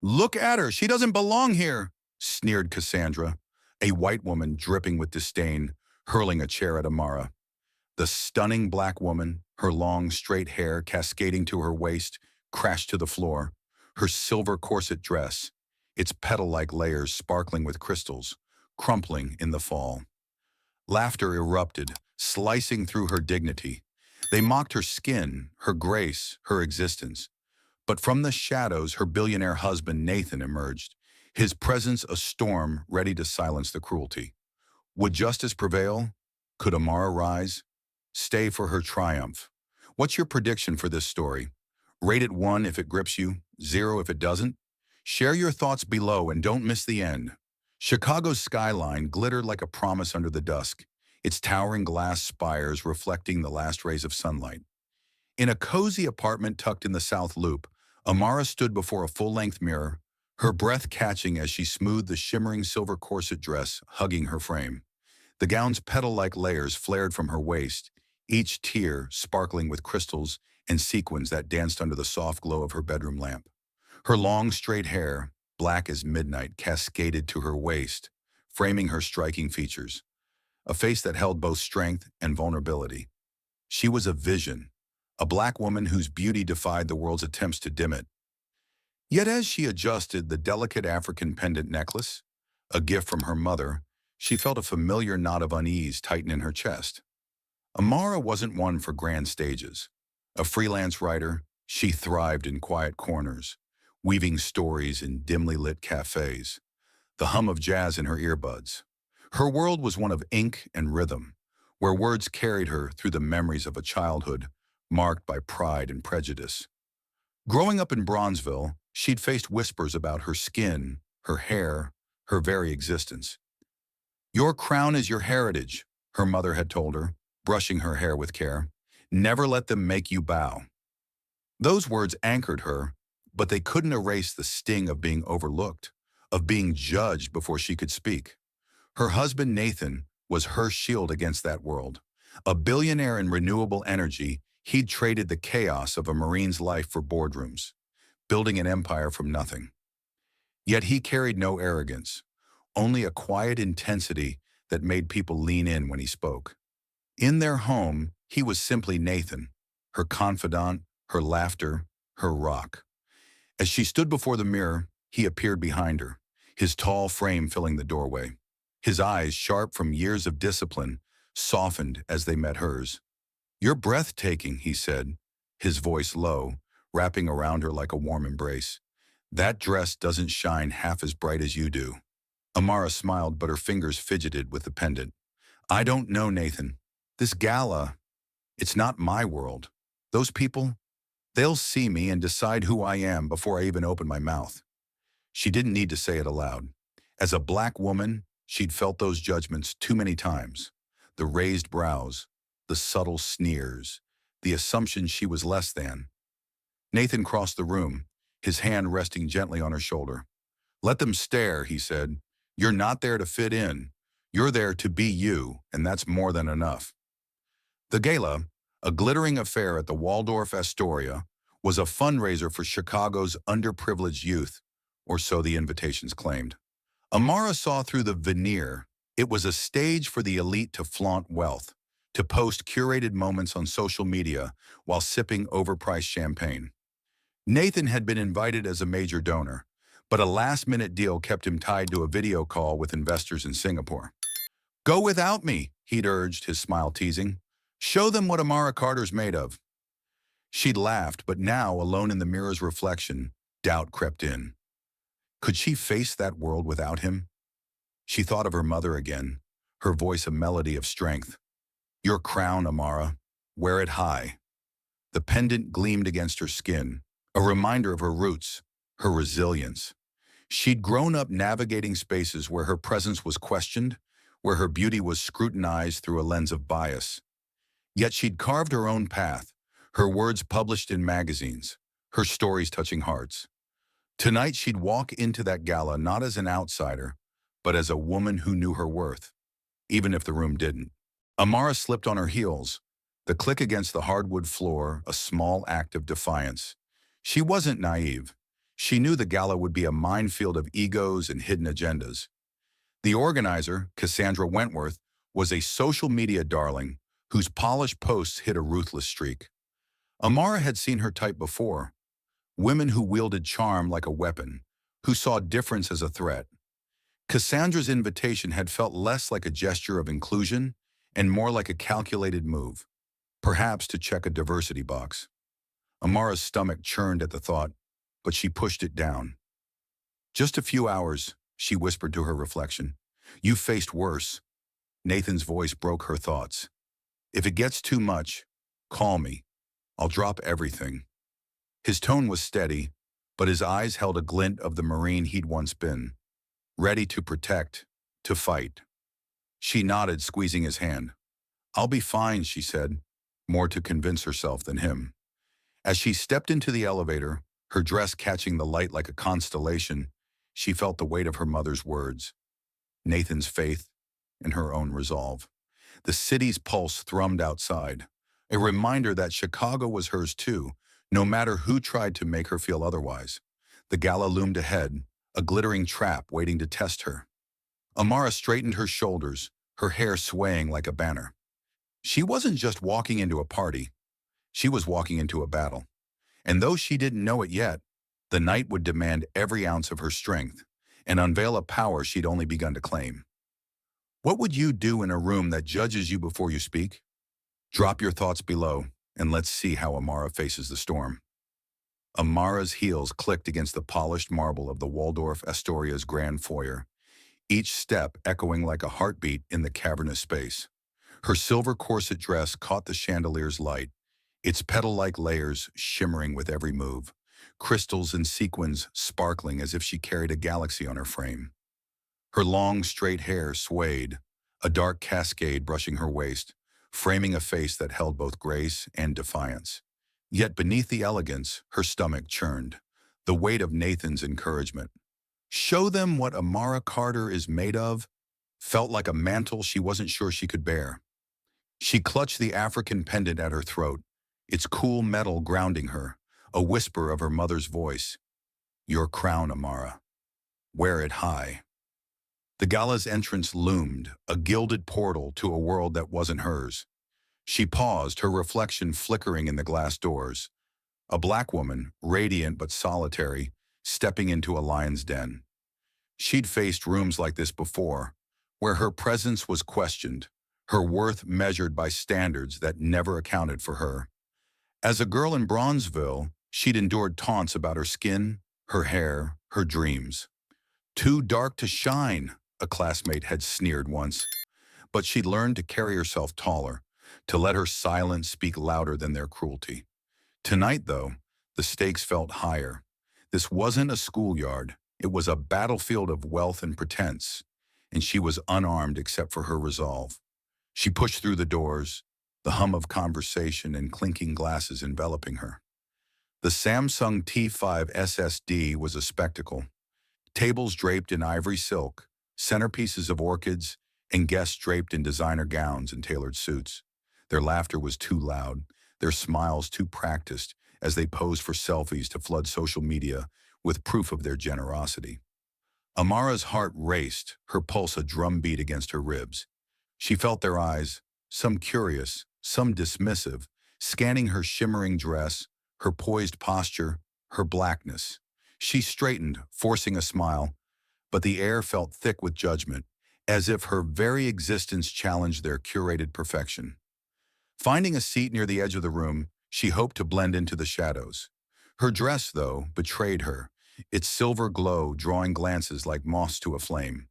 Look at her, she doesn't belong here, sneered Cassandra, a white woman dripping with disdain, hurling a chair at Amara. The stunning black woman, her long, straight hair cascading to her waist, crashed to the floor, her silver corset dress, its petal-like layers sparkling with crystals, crumpling in the fall. Laughter erupted, slicing through her dignity. They mocked her skin, her grace, her existence. But from the shadows, her billionaire husband, Nathan, emerged, his presence a storm ready to silence the cruelty. Would justice prevail? Could Amara rise? Stay for her triumph. What's your prediction for this story? Rate it 1 if it grips you, 0 if it doesn't. Share your thoughts below and don't miss the end. Chicago's skyline glittered like a promise under the dusk, its towering glass spires reflecting the last rays of sunlight. In a cozy apartment tucked in the South Loop, Amara stood before a full-length mirror, her breath catching as she smoothed the shimmering silver corset dress hugging her frame. The gown's petal-like layers flared from her waist, each tier sparkling with crystals and sequins that danced under the soft glow of her bedroom lamp. Her long, straight hair, black as midnight, cascaded to her waist, framing her striking features, a face that held both strength and vulnerability. She was a vision, a black woman whose beauty defied the world's attempts to dim it. Yet as she adjusted the delicate African pendant necklace, a gift from her mother, she felt a familiar knot of unease tighten in her chest. Amara wasn't one for grand stages. A freelance writer, she thrived in quiet corners, weaving stories in dimly lit cafes, the hum of jazz in her earbuds. Her world was one of ink and rhythm, where words carried her through the memories of a childhood marked by pride and prejudice. Growing up in Bronzeville, she'd faced whispers about her skin, her hair, her very existence. "Your crown is your heritage," her mother had told her, brushing her hair with care. "Never let them make you bow." Those words anchored her, but they couldn't erase the sting of being overlooked, of being judged before she could speak. Her husband, Nathan, was her shield against that world. A billionaire in renewable energy, he'd traded the chaos of a Marine's life for boardrooms, building an empire from nothing. Yet he carried no arrogance, only a quiet intensity that made people lean in when he spoke. In their home, he was simply Nathan, her confidant, her laughter, her rock. As she stood before the mirror, he appeared behind her, his tall frame filling the doorway. His eyes, sharp from years of discipline, softened as they met hers. "You're breathtaking," he said, his voice low, wrapping around her like a warm embrace. "That dress doesn't shine half as bright as you do." Amara smiled, but her fingers fidgeted with the pendant. "I don't know, Nathan. This gala, it's not my world. Those people, they'll see me and decide who I am before I even open my mouth." She didn't need to say it aloud. As a black woman, she'd felt those judgments too many times. The raised brows, the subtle sneers, the assumption she was less than. Nathan crossed the room, his hand resting gently on her shoulder. "Let them stare," he said. "You're not there to fit in. You're there to be you, and that's more than enough." The gala, a glittering affair at the Waldorf Astoria, was a fundraiser for Chicago's underprivileged youth, or so the invitations claimed. Amara saw through the veneer. It was a stage for the elite to flaunt wealth, to post curated moments on social media while sipping overpriced champagne. Nathan had been invited as a major donor, but a last-minute deal kept him tied to a video call with investors in Singapore. "Go without me," he'd urged, his smile teasing. "Show them what Amara Carter's made of." She'd laughed, but now, alone in the mirror's reflection, doubt crept in. Could she face that world without him? She thought of her mother again, her voice a melody of strength. "Your crown, Amara. Wear it high." The pendant gleamed against her skin, a reminder of her roots, her resilience. She'd grown up navigating spaces where her presence was questioned, where her beauty was scrutinized through a lens of bias. Yet she'd carved her own path, her words published in magazines, her stories touching hearts. Tonight she'd walk into that gala not as an outsider, but as a woman who knew her worth, even if the room didn't. Amara slipped on her heels, the click against the hardwood floor a small act of defiance. She wasn't naive. She knew the gala would be a minefield of egos and hidden agendas. The organizer, Cassandra Wentworth, was a social media darling whose polished posts hit a ruthless streak. Amara had seen her type before, women who wielded charm like a weapon, who saw difference as a threat. Cassandra's invitation had felt less like a gesture of inclusion and more like a calculated move, perhaps to check a diversity box. Amara's stomach churned at the thought, but she pushed it down. Just a few hours, she whispered to her reflection. You faced worse. Nathan's voice broke her thoughts. If it gets too much, call me. I'll drop everything. His tone was steady, but his eyes held a glint of the Marine he'd once been, ready to protect, to fight. She nodded, squeezing his hand. I'll be fine, she said, more to convince herself than him. As she stepped into the elevator, her dress catching the light like a constellation, she felt the weight of her mother's words, Nathan's faith, and her own resolve. The city's pulse thrummed outside, a reminder that Chicago was hers too, no matter who tried to make her feel otherwise. The gala loomed ahead, a glittering trap waiting to test her. Amara straightened her shoulders, her hair swaying like a banner. She wasn't just walking into a party, she was walking into a battle. And though she didn't know it yet, the night would demand every ounce of her strength and unveil a power she'd only begun to claim. What would you do in a room that judges you before you speak? Drop your thoughts below, and let's see how Amara faces the storm. Amara's heels clicked against the polished marble of the Waldorf Astoria's grand foyer, each step echoing like a heartbeat in the cavernous space. Her silver corset dress caught the chandelier's light, its petal-like layers shimmering with every move, crystals and sequins sparkling as if she carried a galaxy on her frame. Her long, straight hair swayed, a dark cascade brushing her waist, framing a face that held both grace and defiance. Yet beneath the elegance, her stomach churned, the weight of Nathan's encouragement. Show them what Amara Carter is made of felt like a mantle she wasn't sure she could bear. She clutched the African pendant at her throat, its cool metal grounding her, a whisper of her mother's voice. Your crown, Amara. Wear it high. The gala's entrance loomed, a gilded portal to a world that wasn't hers. She paused, her reflection flickering in the glass doors. A black woman, radiant but solitary, stepping into a lion's den. She'd faced rooms like this before, where her presence was questioned, her worth measured by standards that never accounted for her. As a girl in Bronzeville, she'd endured taunts about her skin, her hair, her dreams. Too dark to shine, a classmate had sneered once. But she'd learned to carry herself taller, to let her silence speak louder than their cruelty. Tonight, though, the stakes felt higher. This wasn't a schoolyard. It was a battlefield of wealth and pretense, and she was unarmed except for her resolve. She pushed through the doors, the hum of conversation and clinking glasses enveloping her. The Samsung T5 SSD was a spectacle. Tables draped in ivory silk, centerpieces of orchids, and guests draped in designer gowns and tailored suits. Their laughter was too loud, their smiles too practiced, as they posed for selfies to flood social media with proof of their generosity. Amara's heart raced, her pulse a drumbeat against her ribs. She felt their eyes, some curious, some dismissive, scanning her shimmering dress, her poised posture, her blackness. She straightened, forcing a smile, but the air felt thick with judgment, as if her very existence challenged their curated perfection. Finding a seat near the edge of the room, she hoped to blend into the shadows. Her dress, though, betrayed her, its silver glow drawing glances like moths to a flame.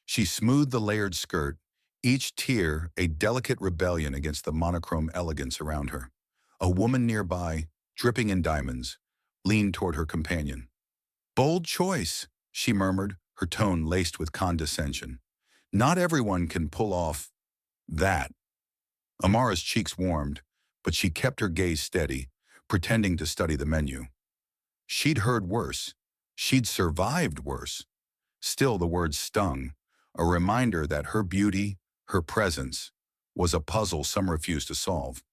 She smoothed the layered skirt, each tier a delicate rebellion against the monochrome elegance around her. A woman nearby, dripping in diamonds, leaned toward her companion. Bold choice, she murmured, her tone laced with condescension. Not everyone can pull off that. Amara's cheeks warmed, but she kept her gaze steady, pretending to study the menu. She'd heard worse. She'd survived worse. Still, the words stung, a reminder that her beauty, her presence, was a puzzle some refused to solve.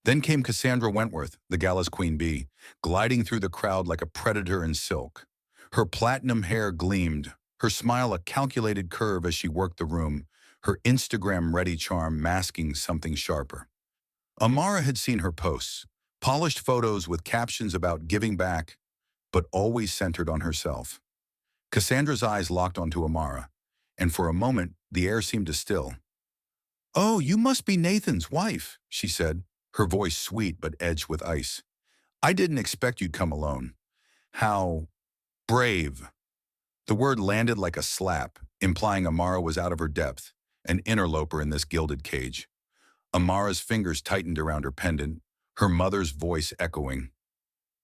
Then came Cassandra Wentworth, the gala's queen bee, gliding through the crowd like a predator in silk. Her platinum hair gleamed, her smile a calculated curve as she worked the room, her Instagram-ready charm masking something sharper. Amara had seen her posts, polished photos with captions about giving back, but always centered on herself. Cassandra's eyes locked onto Amara, and for a moment, the air seemed to still. "Oh, you must be Nathan's wife," she said, her voice sweet but edged with ice. "I didn't expect you'd come alone. How brave." The word landed like a slap, implying Amara was out of her depth, an interloper in this gilded cage. Amara's fingers tightened around her pendant, her mother's voice echoing,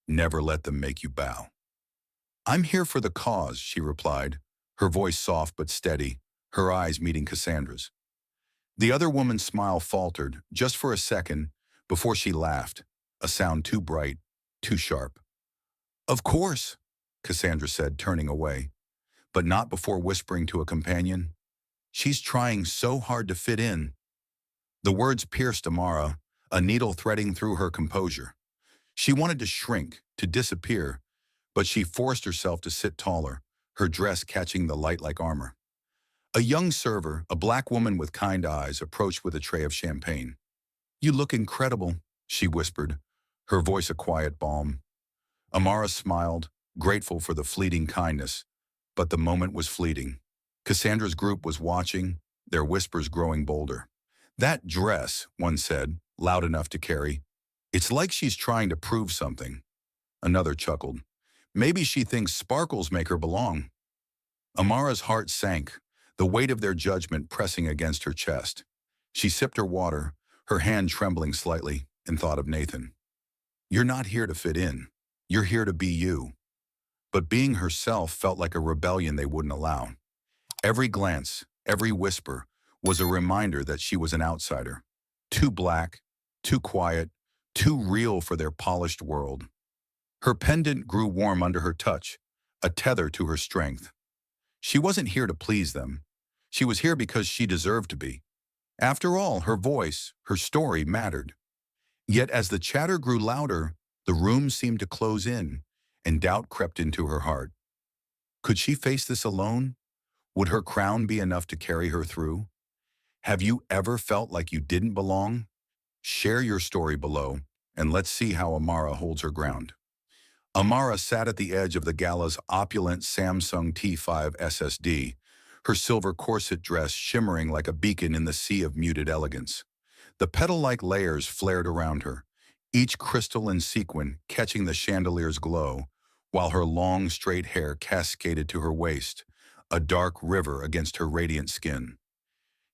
"Never let them make you bow." "I'm here for the cause," she replied, her voice soft but steady, her eyes meeting Cassandra's. The other woman's smile faltered, just for a second, before she laughed, a sound too bright, too sharp. "Of course," Cassandra said, turning away, but not before whispering to a companion, "She's trying so hard to fit in." The words pierced Amara, a needle threading through her composure. She wanted to shrink, to disappear, but she forced herself to sit taller, her dress catching the light like armor. A young server, a black woman with kind eyes, approached with a tray of champagne. "You look incredible," she whispered, her voice a quiet balm. Amara smiled, grateful for the fleeting kindness, but the moment was fleeting. Cassandra's group was watching, their whispers growing bolder. "That dress," one said, loud enough to carry. "It's like she's trying to prove something." Another chuckled. "Maybe she thinks sparkles make her belong." Amara's heart sank, the weight of their judgment pressing against her chest. She sipped her water, her hand trembling slightly, and thought of Nathan. "You're not here to fit in. You're here to be you." But being herself felt like a rebellion they wouldn't allow. Every glance, every whisper, was a reminder that she was an outsider. Too black, too quiet, too real for their polished world. Her pendant grew warm under her touch, a tether to her strength. She wasn't here to please them. She was here because she deserved to be. After all, her voice, her story mattered. Yet as the chatter grew louder, the room seemed to close in, and doubt crept into her heart. Could she face this alone? Would her crown be enough to carry her through? Have you ever felt like you didn't belong? Share your story below, and let's see how Amara holds her ground. Amara sat at the edge of the gala's opulent Samsung T5 SSD, her silver corset dress shimmering like a beacon in the sea of muted elegance. The petal-like layers flared around her, each crystal and sequin catching the chandelier's glow, while her long, straight hair cascaded to her waist, a dark river against her radiant skin.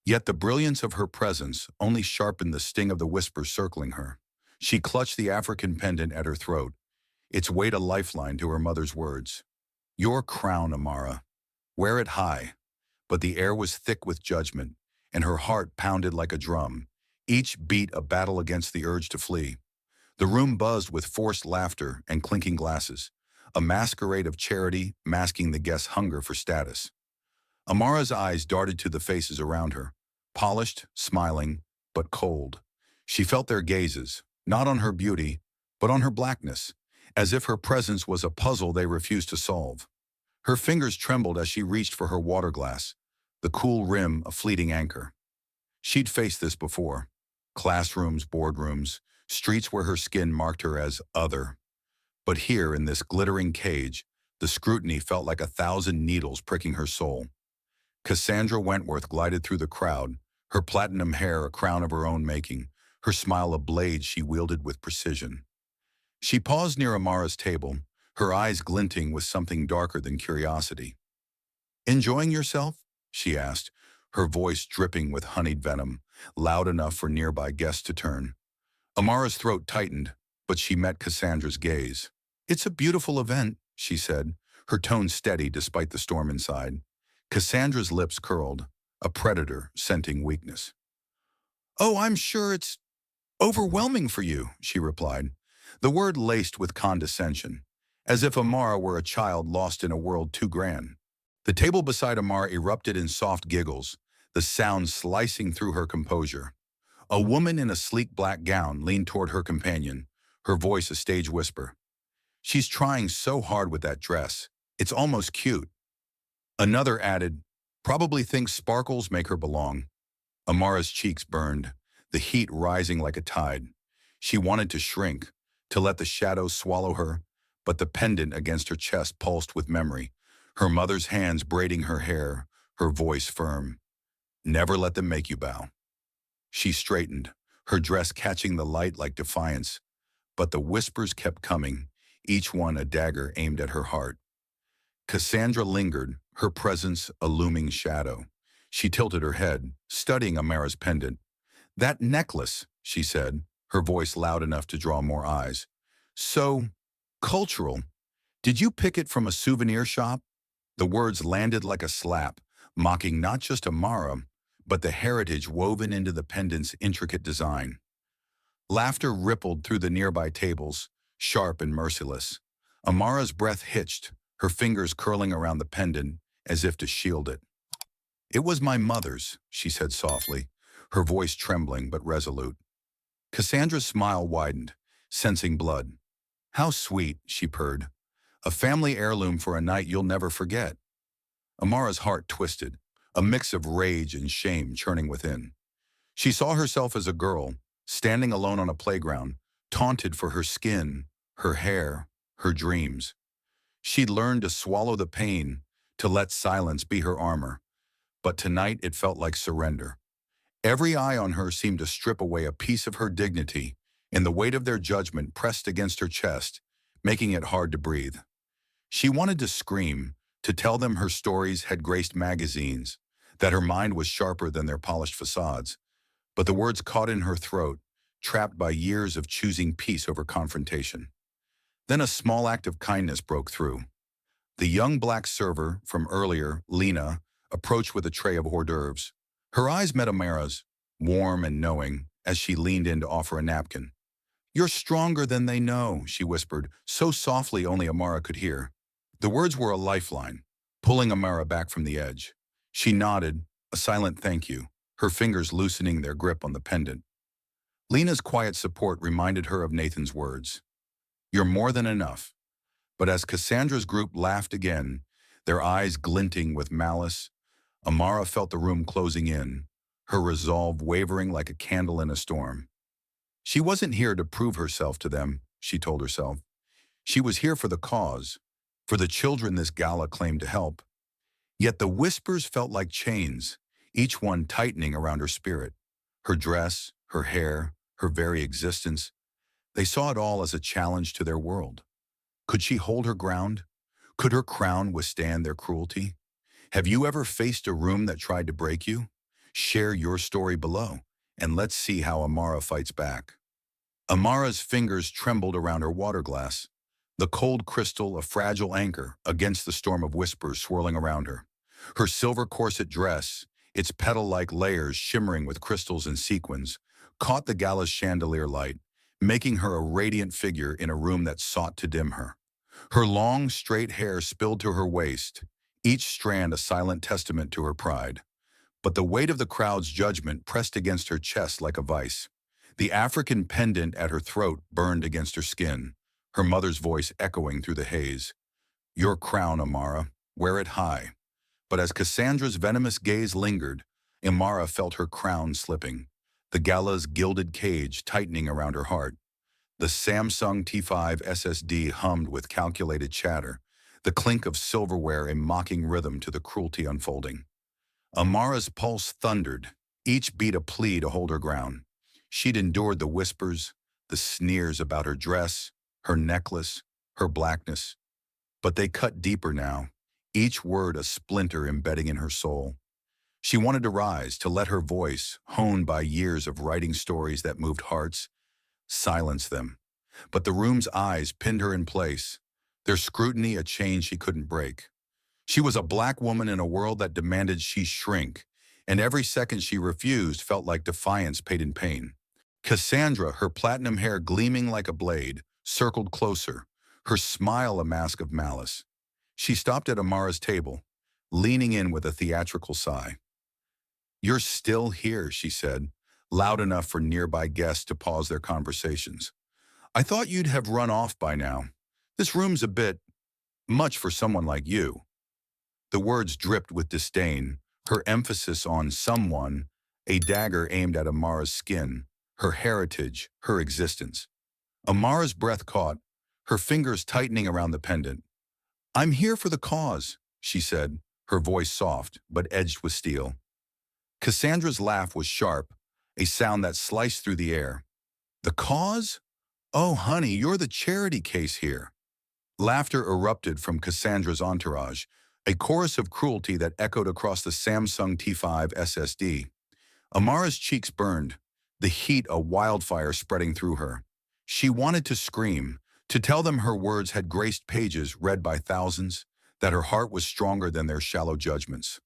Yet the brilliance of her presence only sharpened the sting of the whispers circling her. She clutched the African pendant at her throat, its weight a lifeline to her mother's words. "Your crown, Amara. Wear it high." But the air was thick with judgment, and her heart pounded like a drum, each beat a battle against the urge to flee. The room buzzed with forced laughter and clinking glasses, a masquerade of charity masking the guests' hunger for status. Amara's eyes darted to the faces around her, polished, smiling, but cold. She felt their gazes, not on her beauty, but on her blackness, as if her presence was a puzzle they refused to solve. Her fingers trembled as she reached for her water glass, the cool rim a fleeting anchor. She'd faced this before. Classrooms, boardrooms, streets where her skin marked her as other. But here, in this glittering cage, the scrutiny felt like 1,000 needles pricking her soul. Cassandra Wentworth glided through the crowd, her platinum hair a crown of her own making, her smile a blade she wielded with precision. She paused near Amara's table, her eyes glinting with something darker than curiosity. "Enjoying yourself?" she asked, her voice dripping with honeyed venom, loud enough for nearby guests to turn. Amara's throat tightened, but she met Cassandra's gaze. "It's a beautiful event," she said, her tone steady despite the storm inside. Cassandra's lips curled, a predator scenting weakness. "Oh, I'm sure it's overwhelming for you," she replied, the word laced with condescension, as if Amara were a child lost in a world too grand. The table beside Amara erupted in soft giggles, the sound slicing through her composure. A woman in a sleek black gown leaned toward her companion, her voice a stage whisper. "She's trying so hard with that dress. It's almost cute. Another added, probably thinks sparkles make her belong. Amara's cheeks burned, the heat rising like a tide. She wanted to shrink, to let the shadows swallow her, but the pendant against her chest pulsed with memory, her mother's hands braiding her hair, her voice firm. Never let them make you bow. She straightened, her dress catching the light like defiance, but the whispers kept coming, each one a dagger aimed at her heart. Cassandra lingered, her presence a looming shadow. She tilted her head, studying Amara's pendant. That necklace, she said, her voice loud enough to draw more eyes. So, cultural. Did you pick it from a souvenir shop? The words landed like a slap, mocking not just Amara, but the heritage woven into the pendant's intricate design. Laughter rippled through the nearby tables, sharp and merciless. Amara's breath hitched, her fingers curling around the pendant as if to shield it. It was my mother's, she said softly, her voice trembling but resolute. Cassandra's smile widened, sensing blood. How sweet, she purred. A family heirloom for a night you'll never forget. Amara's heart twisted, a mix of rage and shame churning within. She saw herself as a girl, standing alone on a playground, taunted for her skin, her hair, her dreams. She'd learned to swallow the pain, to let silence be her armor. But tonight it felt like surrender. Every eye on her seemed to strip away a piece of her dignity, and the weight of their judgment pressed against her chest, making it hard to breathe. She wanted to scream, to tell them her stories had graced magazines, that her mind was sharper than their polished facades. But the words caught in her throat, trapped by years of choosing peace over confrontation. Then a small act of kindness broke through. The young black server from earlier, Lena, approached with a tray of hors d'oeuvres. Her eyes met Amara's, warm and knowing, as she leaned in to offer a napkin. You're stronger than they know, she whispered, so softly only Amara could hear. The words were a lifeline, pulling Amara back from the edge. She nodded, a silent thank you, her fingers loosening their grip on the pendant. Lena's quiet support reminded her of Nathan's words. You're more than enough. But as Cassandra's group laughed again, their eyes glinting with malice, Amara felt the room closing in, her resolve wavering like a candle in a storm. She wasn't here to prove herself to them, she told herself. She was here for the cause, for the children this gala claimed to help. Yet the whispers felt like chains, each one tightening around her spirit. Her dress, her hair, her very existence. They saw it all as a challenge to their world. Could she hold her ground? Could her crown withstand their cruelty? Have you ever faced a room that tried to break you? Share your story below, and let's see how Amara fights back. Amara's fingers trembled around her water glass, the cold crystal a fragile anchor against the storm of whispers swirling around her. Her silver corset dress, its petal-like layers shimmering with crystals and sequins, caught the gala's chandelier light, making her a radiant figure in a room that sought to dim her. Her long, straight hair spilled to her waist, each strand a silent testament to her pride. But the weight of the crowd's judgment pressed against her chest like a vice. The African pendant at her throat burned against her skin, her mother's voice echoing through the haze. Your crown, Amara, wear it high. But as Cassandra's venomous gaze lingered, Amara felt her crown slipping, the gala's gilded cage tightening around her heart. The Samsung T5 SSD hummed with calculated chatter, the clink of silverware a mocking rhythm to the cruelty unfolding. Amara's pulse thundered, each beat a plea to hold her ground. She'd endured the whispers, the sneers about her dress, her necklace, her blackness. But they cut deeper now, each word a splinter embedding in her soul. She wanted to rise, to let her voice, honed by years of writing stories that moved hearts, silence them. But the room's eyes pinned her in place, their scrutiny a chain she couldn't break. She was a black woman in a world that demanded she shrink, and every second she refused felt like defiance paid in pain. Cassandra, her platinum hair gleaming like a blade, circled closer, her smile a mask of malice. She stopped at Amara's table, leaning in with a theatrical sigh. You're still here, she said, loud enough for nearby guests to pause their conversations. I thought you'd have run off by now. This room's a bit Much for someone like you." The words dripped with disdain, her emphasis on someone, a dagger aimed at Amara's skin, her heritage, her existence. Amara's breath caught, her fingers tightening around the pendant. "I'm here for the cause," she said, her voice soft but edged with steel. Cassandra's laugh was sharp, a sound that sliced through the air. "The cause? Oh, honey, you're the charity case here." Laughter erupted from Cassandra's entourage, a chorus of cruelty that echoed across the Samsung T5 SSD. Amara's cheeks burned, the heat a wildfire spreading through her. She wanted to scream, to tell them her words had graced pages read by thousands, that her heart was stronger than their shallow judgments.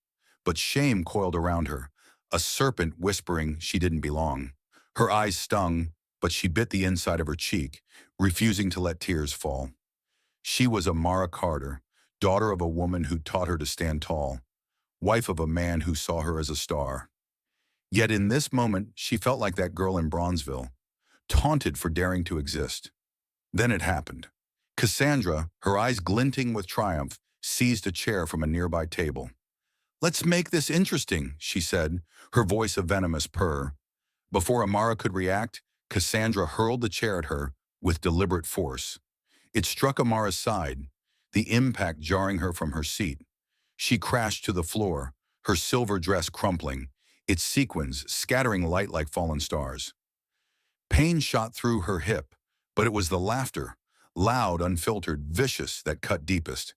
But shame coiled around her, a serpent whispering she didn't belong. Her eyes stung, but she bit the inside of her cheek, refusing to let tears fall. She was Amara Carter, daughter of a woman who taught her to stand tall, wife of a man who saw her as a star. Yet in this moment, she felt like that girl in Bronzeville, taunted for daring to exist. Then it happened. Cassandra, her eyes glinting with triumph, seized a chair from a nearby table. "Let's make this interesting," she said, her voice a venomous purr. Before Amara could react, Cassandra hurled the chair at her with deliberate force. It struck Amara's side, the impact jarring her from her seat. She crashed to the floor, her silver dress crumpling, its sequins scattering light like fallen stars. Pain shot through her hip, but it was the laughter, loud, unfiltered, vicious, that cut deepest.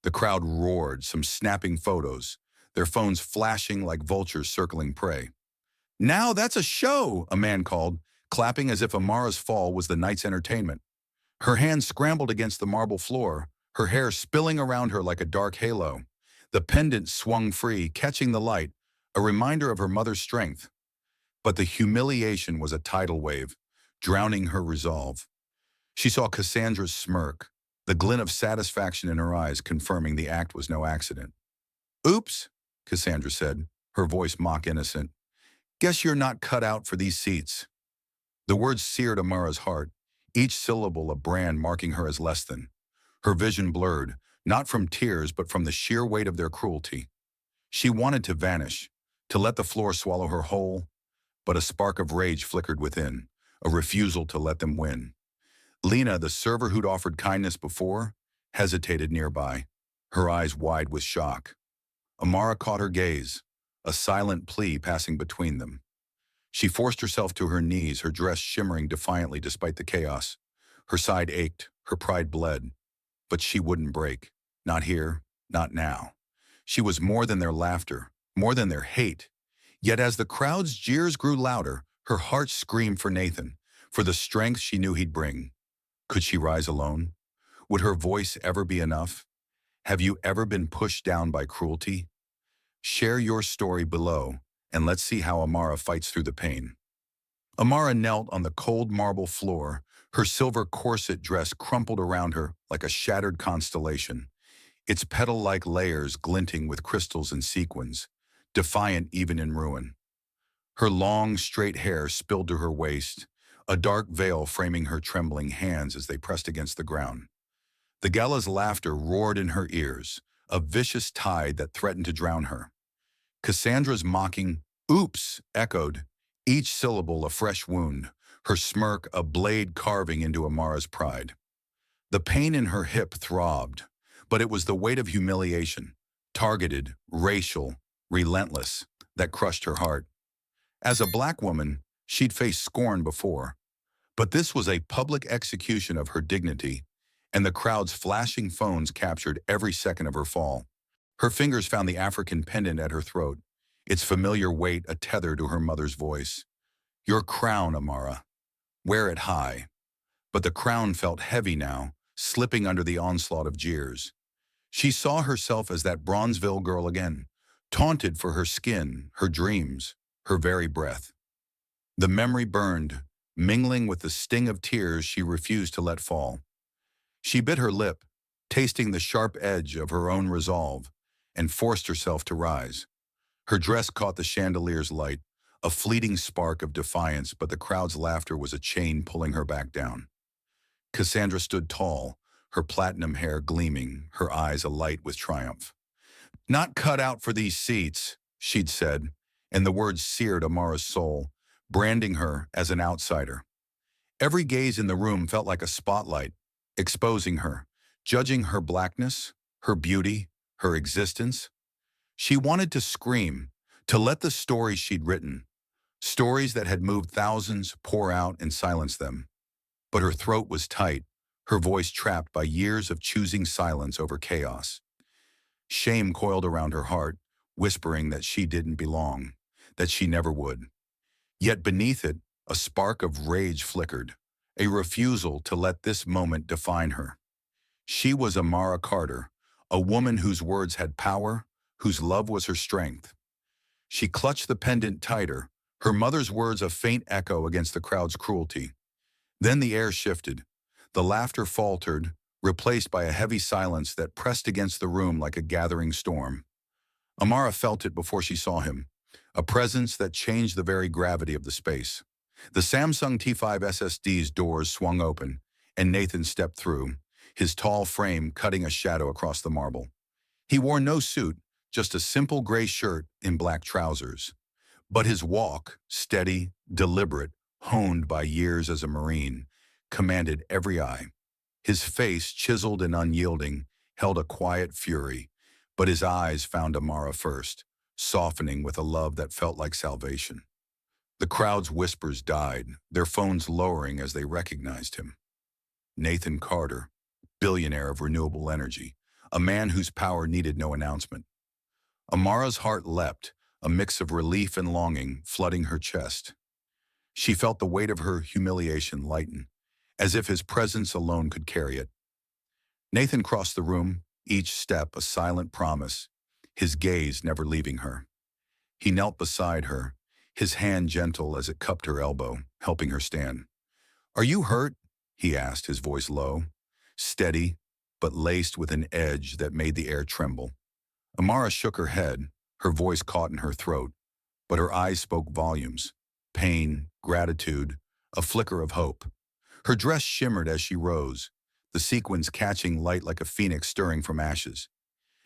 The crowd roared, some snapping photos, their phones flashing like vultures circling prey. "Now that's a show," a man called, clapping as if Amara's fall was the night's entertainment. Her hands scrambled against the marble floor, her hair spilling around her like a dark halo. The pendant swung free, catching the light, a reminder of her mother's strength. But the humiliation was a tidal wave, drowning her resolve. She saw Cassandra's smirk, the glint of satisfaction in her eyes confirming the act was no accident. "Oops," Cassandra said, her voice mock innocent. "Guess you're not cut out for these seats." The words seared Amara's heart, each syllable a brand marking her as less than. Her vision blurred, not from tears but from the sheer weight of their cruelty. She wanted to vanish, to let the floor swallow her whole, but a spark of rage flickered within, a refusal to let them win. Lena, the server who'd offered kindness before, hesitated nearby, her eyes wide with shock. Amara caught her gaze, a silent plea passing between them. She forced herself to her knees, her dress shimmering defiantly despite the chaos. Her side ached, her pride bled, but she wouldn't break. Not here, not now. She was more than their laughter, more than their hate. Yet as the crowd's jeers grew louder, her heart screamed for Nathan, for the strength she knew he'd bring. Could she rise alone? Would her voice ever be enough? Have you ever been pushed down by cruelty? Share your story below, and let's see how Amara fights through the pain. Amara knelt on the cold marble floor, her silver corset dress crumpled around her like a shattered constellation, its petal-like layers glinting with crystals and sequins, defiant even in ruin. Her long, straight hair spilled to her waist, a dark veil framing her trembling hands as they pressed against the ground. The gala's laughter roared in her ears, a vicious tide that threatened to drown her. Cassandra's mocking "oops" echoed, each syllable a fresh wound, her smirk a blade carving into Amara's pride. The pain in her hip throbbed, but it was the weight of humiliation, targeted, racial, relentless, that crushed her heart. As a black woman, she'd faced scorn before, but this was a public execution of her dignity, and the crowd's flashing phones captured every second of her fall. Her fingers found the African pendant at her throat, its familiar weight a tether to her mother's voice. "Your crown, Amara. Wear it high." But the crown felt heavy now, slipping under the onslaught of jeers. She saw herself as that Bronzeville girl again, taunted for her skin, her dreams, her very breath. The memory burned, mingling with the sting of tears she refused to let fall. She bit her lip, tasting the sharp edge of her own resolve, and forced herself to rise. Her dress caught the chandelier's light, a fleeting spark of defiance, but the crowd's laughter was a chain pulling her back down. Cassandra stood tall, her platinum hair gleaming, her eyes alight with triumph. "Not cut out for these seats," she'd said, and the words seared Amara's soul, branding her as an outsider. Every gaze in the room felt like a spotlight, exposing her, judging her blackness, her beauty, her existence. She wanted to scream, to let the stories she'd written, stories that had moved thousands, pour out and silence them. But her throat was tight, her voice trapped by years of choosing silence over chaos. Shame coiled around her heart, whispering that she didn't belong, that she never would. Yet beneath it, a spark of rage flickered, a refusal to let this moment define her. She was Amara Carter, a woman whose words had power, whose love was her strength. She clutched the pendant tighter, her mother's words a faint echo against the crowd's cruelty. Then the air shifted. The laughter faltered, replaced by a heavy silence that pressed against the room like a gathering storm. Amara felt it before she saw him, a presence that changed the very gravity of the space. The Samsung T5 SSD's doors swung open, and Nathan stepped through, his tall frame cutting a shadow across the marble. He wore no suit, just a simple gray shirt and black trousers. But his walk, steady, deliberate, honed by years as a Marine, commanded every eye. His face, chiseled and unyielding, held a quiet fury, but his eyes found Amara first, softening with a love that felt like salvation. The crowd's whispers died, their phones lowering as they recognized him. Nathan Carter, billionaire of renewable energy, a man whose power needed no announcement. Amara's heart leapt, a mix of relief and longing flooding her chest. She felt the weight of her humiliation lighten, as if his presence alone could carry it. Nathan crossed the room, each step a silent promise, his gaze never leaving her. He knelt beside her, his hand gentle as it cupped her elbow, helping her stand. "Are you hurt?" he asked, his voice low, steady, but laced with an edge that made the air tremble. Amara shook her head, her voice caught in her throat, but her eyes spoke volumes. Pain, gratitude, a flicker of hope. Her dress shimmered as she rose, the sequins catching light like a phoenix stirring from ashes.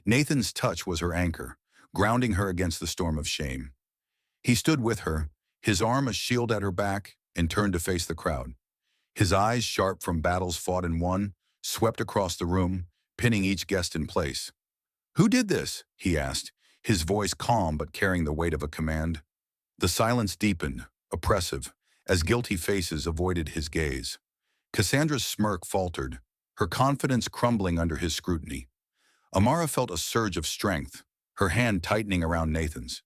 Nathan's touch was her anchor, grounding her against the storm of shame. He stood with her, his arm a shield at her back, and turned to face the crowd. His eyes, sharp from battles fought and won, swept across the room, pinning each guest in place. "Who did this?" he asked, his voice calm but carrying the weight of a command. The silence deepened, oppressive, as guilty faces avoided his gaze. Cassandra's smirk faltered, her confidence crumbling under his scrutiny. Amara felt a surge of strength, her hand tightening around Nathan's.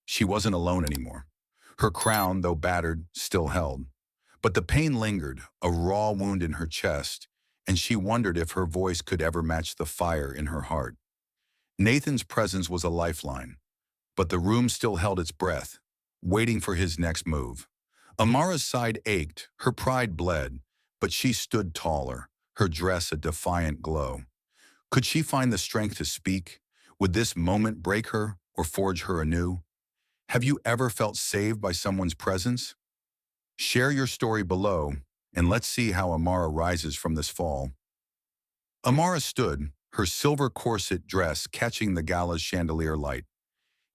She wasn't alone anymore. Her crown, though battered, still held. But the pain lingered, a raw wound in her chest, and she wondered if her voice could ever match the fire in her heart. Nathan's presence was a lifeline, but the room still held its breath, waiting for his next move. Amara's side ached, her pride bled, but she stood taller, her dress a defiant glow. Could she find the strength to speak? Would this moment break her or forge her anew? Have you ever felt saved by someone's presence? Share your story below, and let's see how Amara rises from this fall. Amara stood, her silver corset dress catching the gala's chandelier light,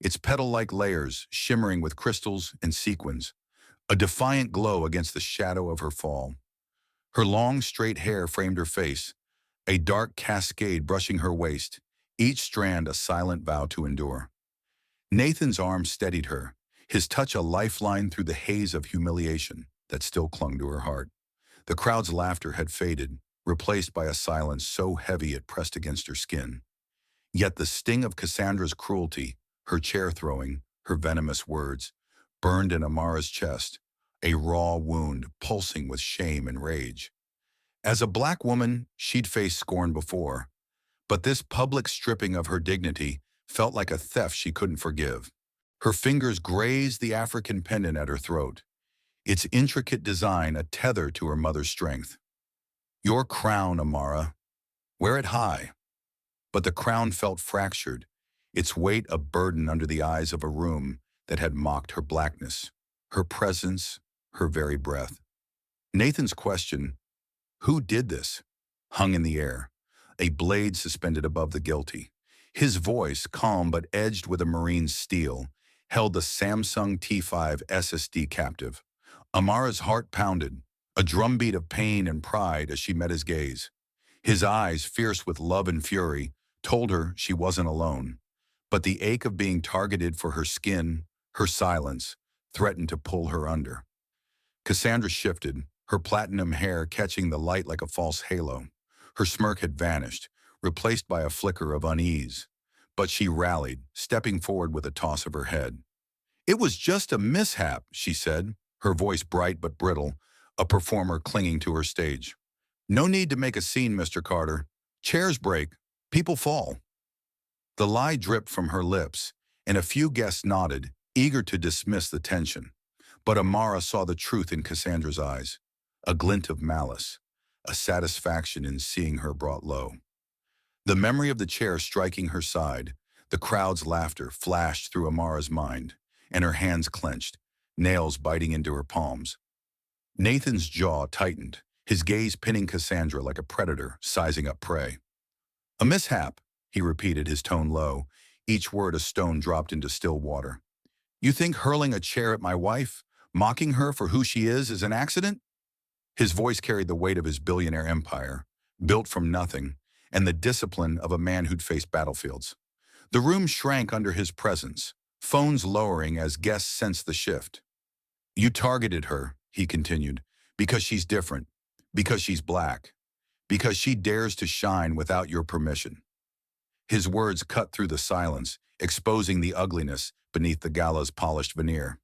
its petal-like layers shimmering with crystals and sequins, a defiant glow against the shadow of her fall. Her long, straight hair framed her face, a dark cascade brushing her waist, each strand a silent vow to endure. Nathan's arm steadied her, his touch a lifeline through the haze of humiliation that still clung to her heart. The crowd's laughter had faded, replaced by a silence so heavy it pressed against her skin. Yet the sting of Cassandra's cruelty, her chair throwing, her venomous words, burned in Amara's chest, a raw wound pulsing with shame and rage. As a black woman, she'd faced scorn before, but this public stripping of her dignity felt like a theft she couldn't forgive. Her fingers grazed the African pendant at her throat, its intricate design a tether to her mother's strength. "Your crown, Amara. Wear it high." But the crown felt fractured, its weight a burden under the eyes of a room that had mocked her blackness, her presence, her very breath. Nathan's question, "Who did this?" hung in the air, a blade suspended above the guilty. His voice, calm but edged with a marine's steel, held the Samsung T5 SSD captive. Amara's heart pounded, a drumbeat of pain and pride as she met his gaze. His eyes, fierce with love and fury, told her she wasn't alone. But the ache of being targeted for her skin, her silence, threatened to pull her under. Cassandra shifted, her platinum hair catching the light like a false halo. Her smirk had vanished, replaced by a flicker of unease. But she rallied, stepping forward with a toss of her head. "It was just a mishap," she said, her voice bright but brittle, a performer clinging to her stage. "No need to make a scene, Mr. Carter. Chairs break, people fall." The lie dripped from her lips, and a few guests nodded, eager to dismiss the tension. But Amara saw the truth in Cassandra's eyes, a glint of malice, a satisfaction in seeing her brought low. The memory of the chair striking her side, the crowd's laughter flashed through Amara's mind, and her hands clenched, nails biting into her palms. Nathan's jaw tightened, his gaze pinning Cassandra like a predator sizing up prey. "A mishap," he repeated, his tone low, each word a stone dropped into still water. "You think hurling a chair at my wife, mocking her for who she is an accident?" His voice carried the weight of his billionaire empire, built from nothing, and the discipline of a man who'd faced battlefields. The room shrank under his presence, phones lowering as guests sensed the shift. "You targeted her," he continued, "because she's different, because she's black, because she dares to shine without your permission." His words cut through the silence, exposing the ugliness beneath the gala's polished veneer.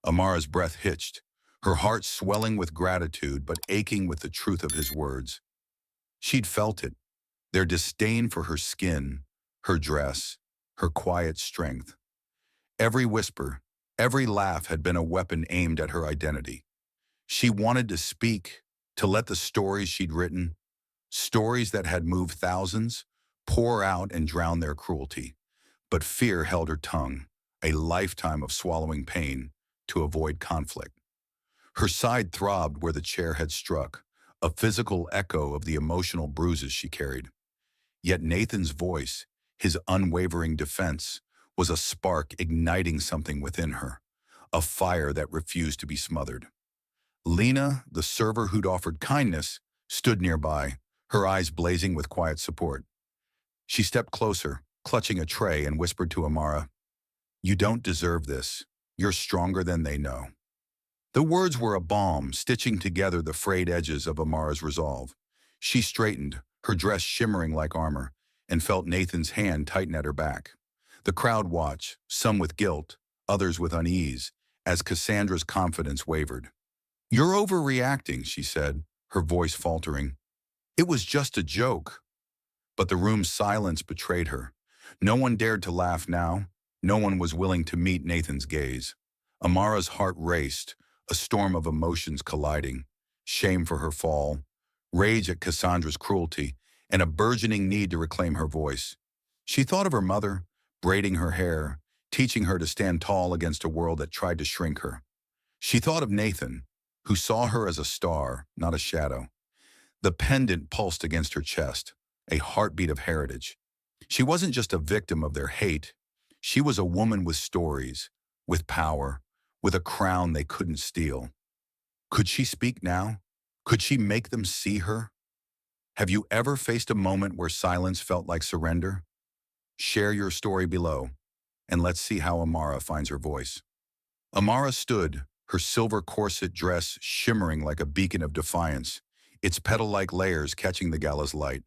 Amara's breath hitched, her heart swelling with gratitude but aching with the truth of his words. She'd felt it, their disdain for her skin, her dress, her quiet strength. Every whisper, every laugh had been a weapon aimed at her identity. She wanted to speak, to let the stories she'd written, stories that had moved thousands, pour out and drown their cruelty. But fear held her tongue, a lifetime of swallowing pain to avoid conflict. Her side throbbed where the chair had struck, a physical echo of the emotional bruises she carried. Yet Nathan's voice, his unwavering defense, was a spark igniting something within her, a fire that refused to be smothered. Lena, the server who'd offered kindness, stood nearby, her eyes blazing with quiet support. She stepped closer, clutching a tray, and whispered to Amara, "You don't deserve this. You're stronger than they know." The words were a balm, stitching together the frayed edges of Amara's resolve. She straightened, her dress shimmering like armor, and felt Nathan's hand tighten at her back. The crowd watched, some with guilt, others with unease, as Cassandra's confidence wavered. "You're overreacting," she said, her voice faltering. "It was just a joke." But the room's silence betrayed her. No one dared to laugh now. No one was willing to meet Nathan's gaze. Amara's heart raced, a storm of emotions colliding. Shame for her fall, rage at Cassandra's cruelty, and a burgeoning need to reclaim her voice. She thought of her mother, braiding her hair, teaching her to stand tall against a world that tried to shrink her. She thought of Nathan, who saw her as a star, not a shadow. The pendant pulsed against her chest, a heartbeat of heritage. She wasn't just a victim of their hate. She was a woman with stories, with power, with a crown they couldn't steal. Could she speak now? Could she make them see her? Have you ever faced a moment where silence felt like surrender? Share your story below, and let's see how Amara finds her voice. Amara stood, her silver corset dress shimmering like a beacon of defiance, its petal-like layers catching the gala's light,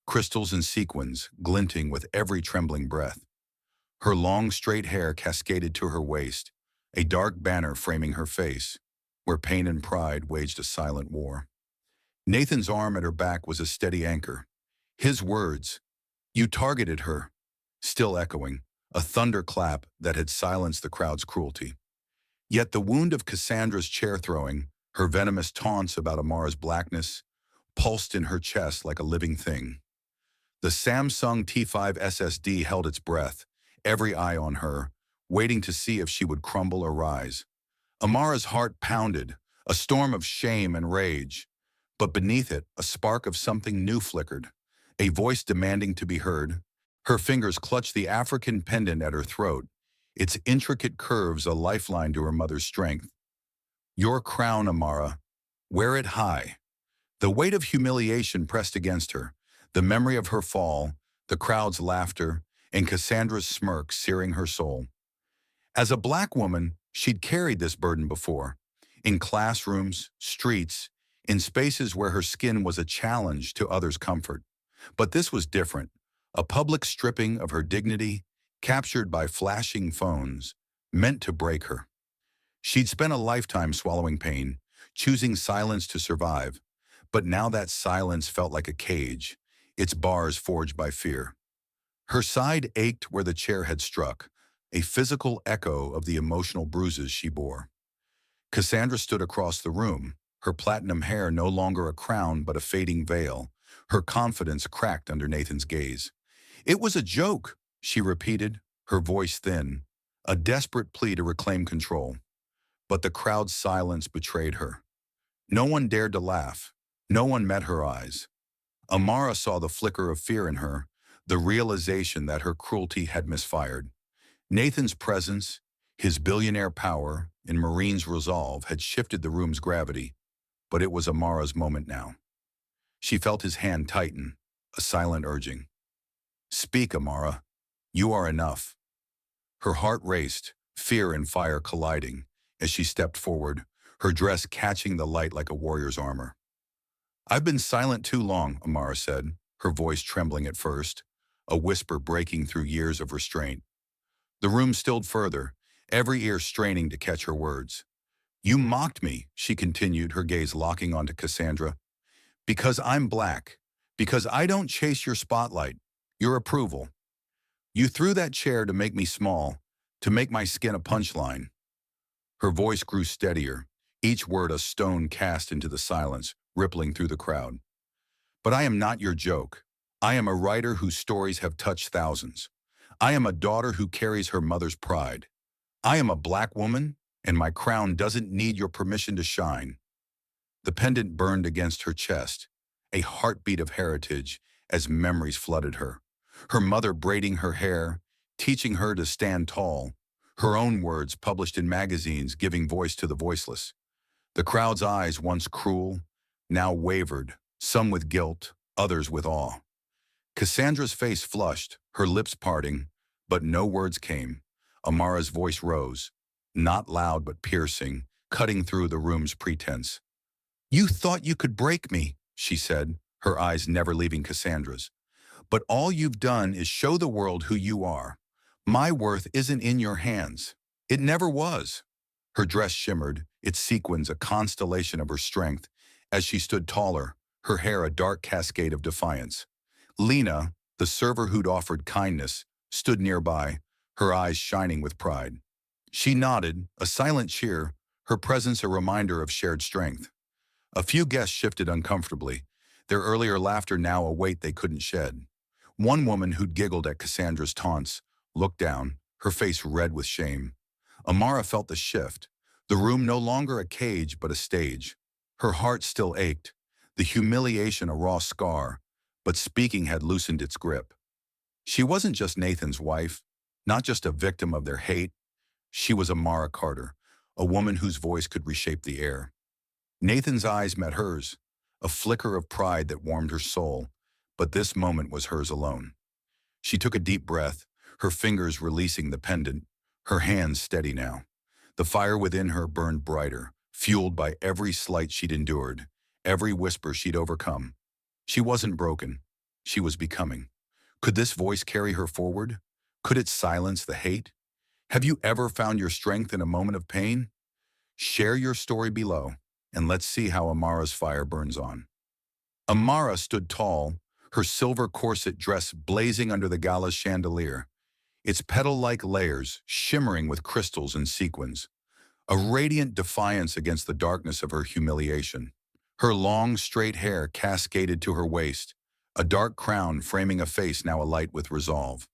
crystals and sequins glinting with every trembling breath. Her long, straight hair cascaded to her waist, a dark banner framing her face, where pain and pride waged a silent war. Nathan's arm at her back was a steady anchor. His words, "You targeted her," still echoing, a thunderclap that had silenced the crowd's cruelty. Yet the wound of Cassandra's chair-throwing, her venomous taunts about Amara's blackness, pulsed in her chest like a living thing. The Samsung T5 SSD held its breath, every eye on her, waiting to see if she would crumble or rise. Amara's heart pounded, a storm of shame and rage. But beneath it, a spark of something new flickered, a voice demanding to be heard. Her fingers clutched the African pendant at her throat, its intricate curves a lifeline to her mother's strength. Your crown, Amara. Wear it high. The weight of humiliation pressed against her, the memory of her fall, the crowd's laughter, and Cassandra's smirk searing her soul. As a black woman, she'd carried this burden before, in classrooms, streets, in spaces where her skin was a challenge to others' comfort. But this was different, a public stripping of her dignity, captured by flashing phones, meant to break her. She'd spent a lifetime swallowing pain, choosing silence to survive, but now that silence felt like a cage, its bars forged by fear. Her side ached where the chair had struck, a physical echo of the emotional bruises she bore. Cassandra stood across the room, her platinum hair no longer a crown but a fading veil, her confidence cracked under Nathan's gaze. It was a joke, she repeated, her voice thin, a desperate plea to reclaim control. But the crowd's silence betrayed her. No one dared to laugh. No one met her eyes. Amara saw the flicker of fear in her, the realization that her cruelty had misfired. Nathan's presence, his billionaire power, and Marine's resolve had shifted the room's gravity, but it was Amara's moment now. She felt his hand tighten, a silent urging. Speak, Amara. You are enough. Her heart raced, fear and fire colliding, as she stepped forward, her dress catching the light like a warrior's armor. I've been silent too long, Amara said, her voice trembling at first, a whisper breaking through years of restraint. The room stilled further, every ear straining to catch her words. You mocked me, she continued, her gaze locking onto Cassandra. Because I'm black. Because I don't chase your spotlight, your approval. You threw that chair to make me small, to make my skin a punchline. Her voice grew steadier, each word a stone cast into the silence, rippling through the crowd. But I am not your joke. I am a writer whose stories have touched thousands. I am a daughter who carries her mother's pride. I am a black woman, and my crown doesn't need your permission to shine. The pendant burned against her chest, a heartbeat of heritage as memories flooded her. Her mother braiding her hair, teaching her to stand tall, her own words published in magazines giving voice to the voiceless. The crowd's eyes, once cruel, now wavered, some with guilt, others with awe. Cassandra's face flushed, her lips parting, but no words came. Amara's voice rose, not loud but piercing, cutting through the room's pretense. You thought you could break me, she said, her eyes never leaving Cassandra's. But all you've done is show the world who you are. My worth isn't in your hands. It never was. Her dress shimmered, its sequins a constellation of her strength, as she stood taller, her hair a dark cascade of defiance. Lena, the server who'd offered kindness, stood nearby, her eyes shining with pride. She nodded, a silent cheer, her presence a reminder of shared strength. A few guests shifted uncomfortably, their earlier laughter now a weight they couldn't shed. One woman who'd giggled at Cassandra's taunts looked down, her face red with shame. Amara felt the shift, the room no longer a cage but a stage. Her heart still ached, the humiliation a raw scar, but speaking had loosened its grip. She wasn't just Nathan's wife, not just a victim of their hate. She was Amara Carter, a woman whose voice could reshape the air. Nathan's eyes met hers, a flicker of pride that warmed her soul, but this moment was hers alone. She took a deep breath, her fingers releasing the pendant, her hands steady now. The fire within her burned brighter, fueled by every slight she'd endured, every whisper she'd overcome. She wasn't broken. She was becoming. Could this voice carry her forward? Could it silence the hate? Have you ever found your strength in a moment of pain? Share your story below, and let's see how Amara's fire burns on. Amara stood tall, her silver corset dress blazing under the gala's chandelier, its petal-like layers shimmering with crystals and sequins, a radiant defiance against the darkness of her humiliation. Her long, straight hair cascaded to her waist, a dark crown framing a face now alight with resolve.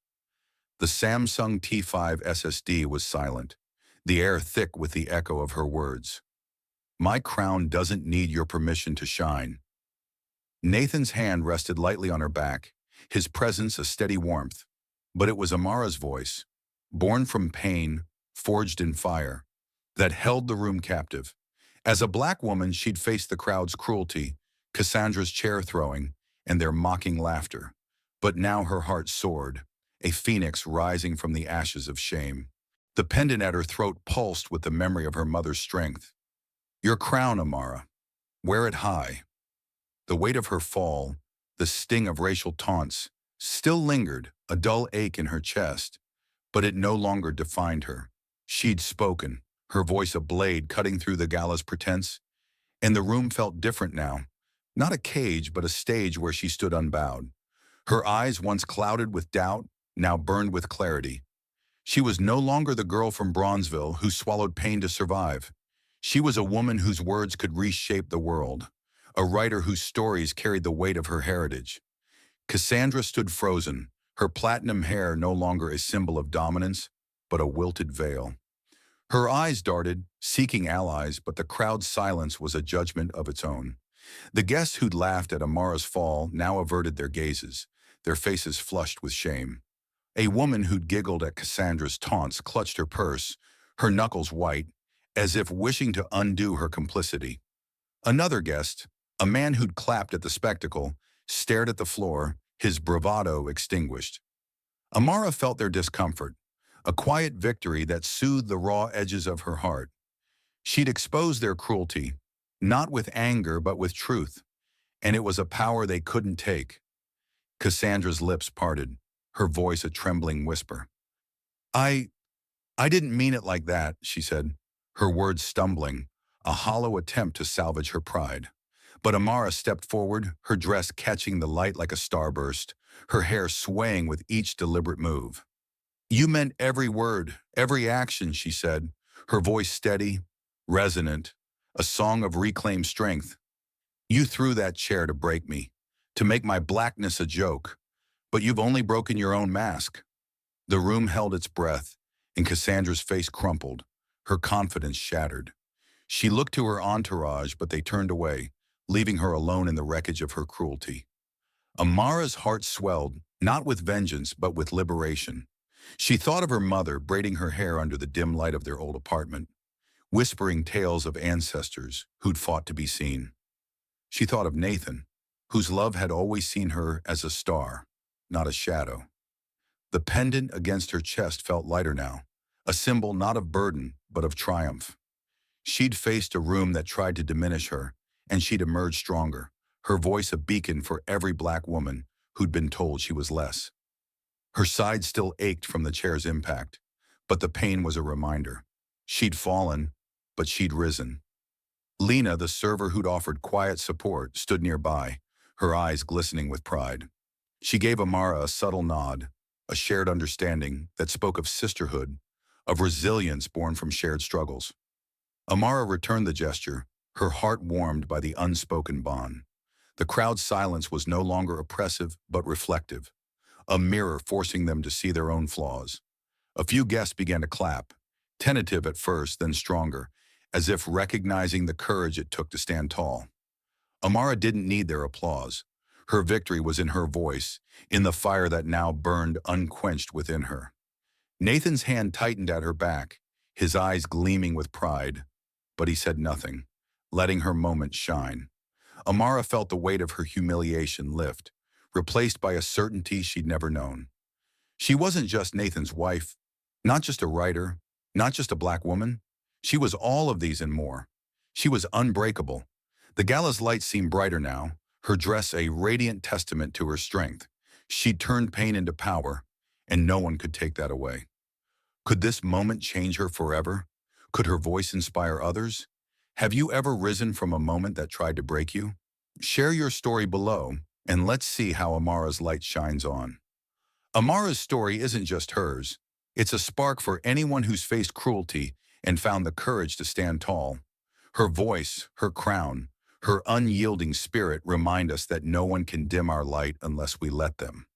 The Samsung T5 SSD was silent, the air thick with the echo of her words. My crown doesn't need your permission to shine. Nathan's hand rested lightly on her back, his presence a steady warmth. But it was Amara's voice, born from pain, forged in fire, that held the room captive. As a black woman, she'd faced the crowd's cruelty, Cassandra's chair throwing, and their mocking laughter. But now her heart soared, a phoenix rising from the ashes of shame. The pendant at her throat pulsed with the memory of her mother's strength. Your crown, Amara. Wear it high. The weight of her fall, the sting of racial taunts, still lingered, a dull ache in her chest, but it no longer defined her. She'd spoken, her voice a blade cutting through the gala's pretense, and the room felt different now. Not a cage, but a stage where she stood unbowed. Her eyes, once clouded with doubt, now burned with clarity. She was no longer the girl from Bronzeville who swallowed pain to survive. She was a woman whose words could reshape the world, a writer whose stories carried the weight of her heritage. Cassandra stood frozen, her platinum hair no longer a symbol of dominance, but a wilted veil. Her eyes darted, seeking allies, but the crowd's silence was a judgment of its own. The guests who'd laughed at Amara's fall now averted their gazes, their faces flushed with shame. A woman who'd giggled at Cassandra's taunts clutched her purse, her knuckles white, as if wishing to undo her complicity. Another guest, a man who'd clapped at the spectacle, stared at the floor, his bravado extinguished. Amara felt their discomfort, a quiet victory that soothed the raw edges of her heart. She'd exposed their cruelty, not with anger but with truth, and it was a power they couldn't take. Cassandra's lips parted, her voice a trembling whisper. I didn't mean it like that, she said, her words stumbling, a hollow attempt to salvage her pride. But Amara stepped forward, her dress catching the light like a starburst, her hair swaying with each deliberate move. You meant every word, every action, she said, her voice steady, resonant, a song of reclaimed strength. You threw that chair to break me, to make my blackness a joke, but you've only broken your own mask. The room held its breath, and Cassandra's face crumpled, her confidence shattered. She looked to her entourage, but they turned away, leaving her alone in the wreckage of her cruelty. Amara's heart swelled, not with vengeance, but with liberation. She thought of her mother braiding her hair under the dim light of their old apartment, whispering tales of ancestors who'd fought to be seen. She thought of Nathan, whose love had always seen her as a star, not a shadow. The pendant against her chest felt lighter now, a symbol not of burden, but of triumph. She'd faced a room that tried to diminish her, and she'd emerged stronger, her voice a beacon for every black woman who'd been told she was less. Her side still ached from the chair's impact, but the pain was a reminder. She'd fallen, but she'd risen. Lena, the server who'd offered quiet support, stood nearby, her eyes glistening with pride. She gave Amara a subtle nod, a shared understanding that spoke of sisterhood, of resilience born from shared struggles. Amara returned the gesture, her heart warmed by the unspoken bond. The crowd's silence was no longer oppressive but reflective, a mirror forcing them to see their own flaws. A few guests began to clap, tentative at first, then stronger, as if recognizing the courage it took to stand tall. Amara didn't need their applause. Her victory was in her voice, in the fire that now burned unquenched within her. Nathan's hand tightened at her back, his eyes gleaming with pride, but he said nothing, letting her moment shine. Amara felt the weight of her humiliation lift, replaced by a certainty she'd never known. She wasn't just Nathan's wife, not just a writer, not just a black woman. She was all of these and more. She was unbreakable. The gala's light seemed brighter now, her dress a radiant testament to her strength. She'd turned pain into power, and no one could take that away. Could this moment change her forever? Could her voice inspire others? Have you ever risen from a moment that tried to break you? Share your story below, and let's see how Amara's light shines on. Amara's story isn't just hers. It's a spark for anyone who's faced cruelty and found the courage to stand tall. Her voice, her crown, her unyielding spirit remind us that no one can dim our light unless we let them.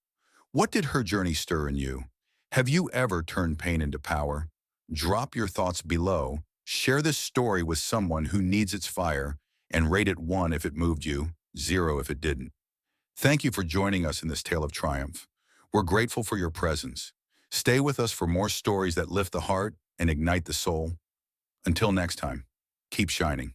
What did her journey stir in you? Have you ever turned pain into power? Drop your thoughts below, share this story with someone who needs its fire, and rate it 1 if it moved you, zero if it didn't. Thank you for joining us in this tale of triumph. We're grateful for your presence. Stay with us for more stories that lift the heart and ignite the soul. Until next time, keep shining.